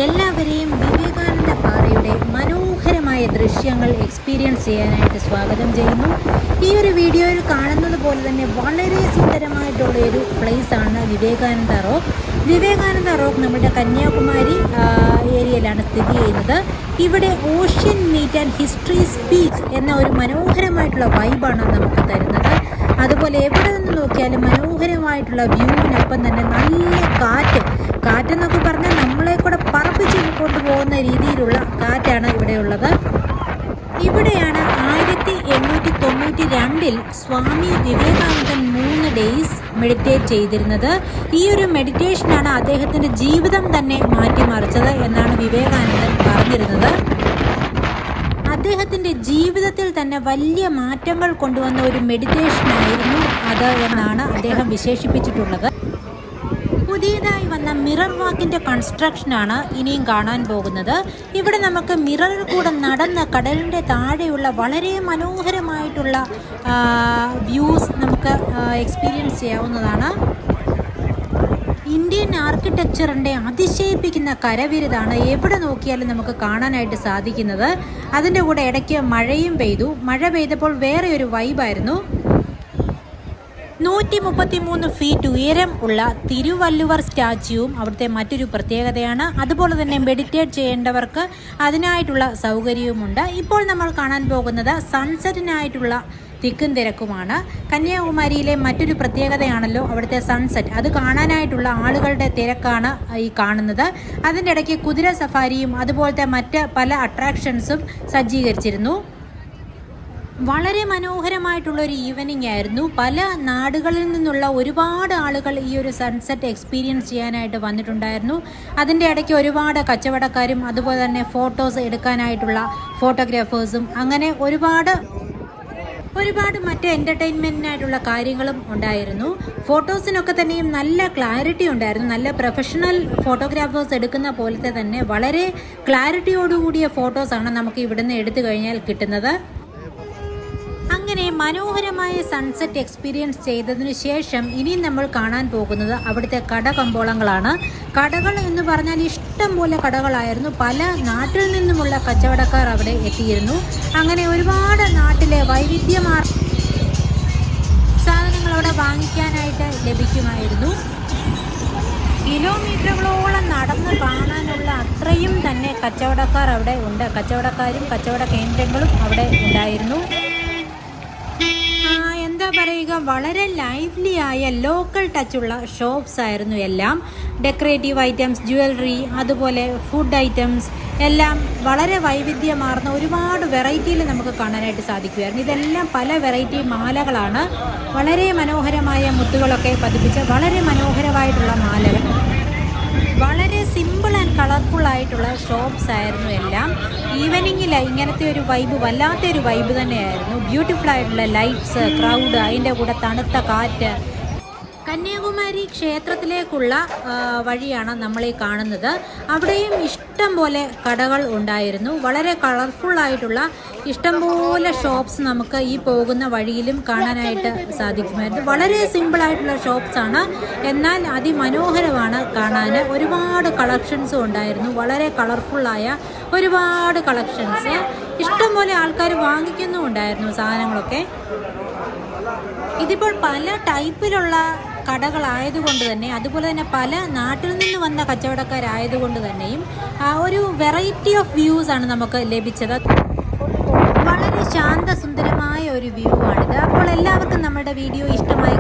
എല്ലാവരെയും വിവേകാനന്ദ പാറയുടെ മനോഹരമായ ദൃശ്യങ്ങൾ എക്സ്പീരിയൻസ് ചെയ്യാനായിട്ട് സ്വാഗതം ചെയ്യുന്നു. ഈ ഒരു വീഡിയോയിൽ കാണുന്നത് പോലെ തന്നെ വളരെ സുന്ദരമായിട്ടുള്ള ഒരു പ്ലേസാണ് വിവേകാനന്ദ റോക്ക്. വിവേകാനന്ദ റോക്ക് നമ്മുടെ കന്യാകുമാരി ഏരിയയിലാണ് സ്ഥിതി ചെയ്യുന്നത്. ഇവിടെ ocean meet and history speech എന്ന ഒരു മനോഹരമായിട്ടുള്ള വൈബാണ് നമുക്ക് തരുന്നത്. അതുപോലെ എവിടെ നിന്ന് നോക്കിയാലും മനോഹരമായിട്ടുള്ള വ്യൂവിനൊപ്പം തന്നെ നല്ല കാറ്റെന്നൊക്കെ പറഞ്ഞാൽ നമ്മളെ കൂടെ പറപ്പിച്ച് കൊണ്ടുപോകുന്ന രീതിയിലുള്ള കാറ്റാണ് ഇവിടെയുള്ളത്. ഇവിടെയാണ് 1892 സ്വാമി വിവേകാനന്ദൻ 3 ഡേയ്സ് മെഡിറ്റേറ്റ് ചെയ്തിരുന്നത്. ഈ ഒരു മെഡിറ്റേഷനാണ് അദ്ദേഹത്തിൻ്റെ ജീവിതം തന്നെ മാറ്റിമറിച്ചത് എന്നാണ് വിവേകാനന്ദൻ പറഞ്ഞിരുന്നത്. അദ്ദേഹത്തിൻ്റെ ജീവിതത്തിൽ തന്നെ വലിയ മാറ്റങ്ങൾ കൊണ്ടുവന്ന ഒരു മെഡിറ്റേഷനായിരുന്നു അത് എന്നാണ് അദ്ദേഹം വിശേഷിപ്പിച്ചിട്ടുള്ളത്. പുതിയതായി വന്ന മിറർ വാക്കിൻ്റെ കൺസ്ട്രക്ഷനാണ് ഇനിയും കാണാൻ പോകുന്നത്. ഇവിടെ നമുക്ക് മിററിൽ കൂടെ നടന്ന് കടലിൻ്റെ താഴെയുള്ള വളരെ മനോഹരമായിട്ടുള്ള വ്യൂസ് നമുക്ക് എക്സ്പീരിയൻസ് ചെയ്യാവുന്നതാണ്. ഇന്ത്യൻ ആർക്കിടെക്ചറിൻ്റെ അതിശയിപ്പിക്കുന്ന കരവിരുതാണ് എവിടെ നോക്കിയാലും നമുക്ക് കാണാനായിട്ട് സാധിക്കുന്നത്. അതിൻ്റെ കൂടെ ഇടയ്ക്ക് മഴയും പെയ്തു. മഴ പെയ്തപ്പോൾ വേറെ ഒരു വൈബായിരുന്നു. 133 ഫീറ്റ് ഉയരം ഉള്ള തിരുവള്ളുവർ സ്റ്റാച്യുവും അവിടുത്തെ മറ്റൊരു പ്രത്യേകതയാണ്. അതുപോലെ തന്നെ മെഡിറ്റേറ്റ് ചെയ്യേണ്ടവർക്ക് അതിനായിട്ടുള്ള സൗകര്യവുമുണ്ട്. ഇപ്പോൾ നമ്മൾ കാണാൻ പോകുന്നത് സൺസെറ്റിനായിട്ടുള്ള തിക്കും തിരക്കുമാണ്. കന്യാകുമാരിയിലെ മറ്റൊരു പ്രത്യേകതയാണല്ലോ അവിടുത്തെ സൺസെറ്റ്. അത് കാണാനായിട്ടുള്ള ആളുകളുടെ തിരക്കാണ് ഈ കാണുന്നത്. അതിൻ്റെ ഇടയ്ക്ക് കുതിര സഫാരിയും അതുപോലത്തെ മറ്റ് പല അട്രാക്ഷൻസും സജ്ജീകരിച്ചിരുന്നു. വളരെ മനോഹരമായിട്ടുള്ളൊരു ഈവനിങ് ആയിരുന്നു. പല നാടുകളിൽ നിന്നുള്ള ഒരുപാട് ആളുകൾ ഈ ഒരു സൺസെറ്റ് എക്സ്പീരിയൻസ് ചെയ്യാനായിട്ട് വന്നിട്ടുണ്ടായിരുന്നു. അതിൻ്റെ ഇടയ്ക്ക് ഒരുപാട് കച്ചവടക്കാരും അതുപോലെ തന്നെ ഫോട്ടോസ് എടുക്കാനായിട്ടുള്ള ഫോട്ടോഗ്രാഫേഴ്സും അങ്ങനെ ഒരുപാട് മറ്റ് എൻ്റർടൈൻമെൻറ്റിനായിട്ടുള്ള കാര്യങ്ങളും ഉണ്ടായിരുന്നു. ഫോട്ടോസിനൊക്കെ തന്നെയും നല്ല ക്ലാരിറ്റി ഉണ്ടായിരുന്നു. നല്ല പ്രൊഫഷണൽ ഫോട്ടോഗ്രാഫേഴ്സ് എടുക്കുന്ന പോലത്തെ തന്നെ വളരെ ക്ലാരിറ്റിയോടുകൂടിയ ഫോട്ടോസാണ് നമുക്ക് ഇവിടുന്ന് എടുത്തു കഴിഞ്ഞാൽ കിട്ടുന്നത്. അങ്ങനെ മനോഹരമായ സൺസെറ്റ് എക്സ്പീരിയൻസ് ചെയ്തതിനു ശേഷം ഇനി നമ്മൾ കാണാൻ പോകുന്നത് അവിടുത്തെ കടകമ്പോളങ്ങളാണ്. കടകൾ എന്ന് പറഞ്ഞാൽ ഇഷ്ടം പോലെ കടകളായിരുന്നു. പല നാട്ടിൽ നിന്നുമുള്ള കച്ചവടക്കാർ അവിടെ എത്തിയിരുന്നു. അങ്ങനെ ഒരുപാട് നാട്ടിലെ വൈവിധ്യമാർന്ന സാധനങ്ങൾ അവിടെ വാങ്ങിക്കാനായിട്ട് ലഭിക്കുമായിരുന്നു. കിലോമീറ്ററുകളോളം നടന്ന് കാണാനുള്ള അത്രയും തന്നെ കച്ചവടക്കാർ അവിടെ ഉണ്ട്. കച്ചവടക്കാരും കച്ചവട കേന്ദ്രങ്ങളും അവിടെ ഉണ്ടായിരുന്നു. എന്താ പറയുക, വളരെ ലൈവ്ലി ആയ ലോക്കൽ ടച്ചുള്ള ഷോപ്സ് ആയിരുന്നു എല്ലാം. ഡെക്കറേറ്റീവ് ഐറ്റംസ്, ജ്വല്ലറി, അതുപോലെ ഫുഡ് ഐറ്റംസ് എല്ലാം വളരെ വൈവിധ്യമാർന്ന ഒരുപാട് വെറൈറ്റിയിൽ നമുക്ക് കാണാനായിട്ട് സാധിക്കുമായിരുന്നു. ഇതെല്ലാം പല വെറൈറ്റി മാലകളാണ്. വളരെ മനോഹരമായ മുത്തുകളൊക്കെ പതിപ്പിച്ച വളരെ മനോഹരമായിട്ടുള്ള മാലകൾ. വളരെ സിമ്പിൾ ആൻഡ് കളർഫുൾ ആയിട്ടുള്ള ഷോപ്സ് ആയിരുന്നു എല്ലാം. ഈവനിങ്ങിൽ ഇങ്ങനത്തെ ഒരു വൈബ് വല്ലാത്തൊരു വൈബ് തന്നെയായിരുന്നു. ബ്യൂട്ടിഫുൾ ആയിട്ടുള്ള ലൈറ്റ്സ്, ക്രൗഡ്, അതിൻ്റെ കൂടെ തണുത്ത കാറ്റ്. കന്യാകുമാരി ക്ഷേത്രത്തിലേക്കുള്ള വഴിയാണ് നമ്മളീ കാണുന്നത്. അവിടെയും ഇഷ്ടം പോലെ കടകൾ ഉണ്ടായിരുന്നു. വളരെ കളർഫുള്ളായിട്ടുള്ള ഇഷ്ടംപോലെ ഷോപ്സ് നമുക്ക് ഈ പോകുന്ന വഴിയിലും കാണാനായിട്ട് സാധിക്കുമായിരുന്നു. വളരെ സിമ്പിളായിട്ടുള്ള ഷോപ്സാണ്, എന്നാൽ അതിമനോഹരമാണ് കാണാൻ. ഒരുപാട് കളക്ഷൻസും ഉണ്ടായിരുന്നു. വളരെ കളർഫുള്ളായ ഒരുപാട് കളക്ഷൻസ്. ഇഷ്ടംപോലെ ആൾക്കാർ വാങ്ങിക്കുന്നുമുണ്ടായിരുന്നു സാധനങ്ങളൊക്കെ. ഇതിപ്പോൾ പല ടൈപ്പിലുള്ള കടകളായതുകൊണ്ട് തന്നെ, അതുപോലെ തന്നെ പല നാട്ടിൽ നിന്ന് വന്ന കച്ചവടക്കാരായതുകൊണ്ട് തന്നെയും ഒരു വെറൈറ്റി ഓഫ് വ്യൂസ് ആണ് നമുക്ക് ലഭിച്ചത്. വളരെ ശാന്തസുന്ദരമായ ഒരു വ്യൂ ആണിത്. അപ്പോൾ എല്ലാവർക്കും നമ്മുടെ വീഡിയോ ഇഷ്ടമായി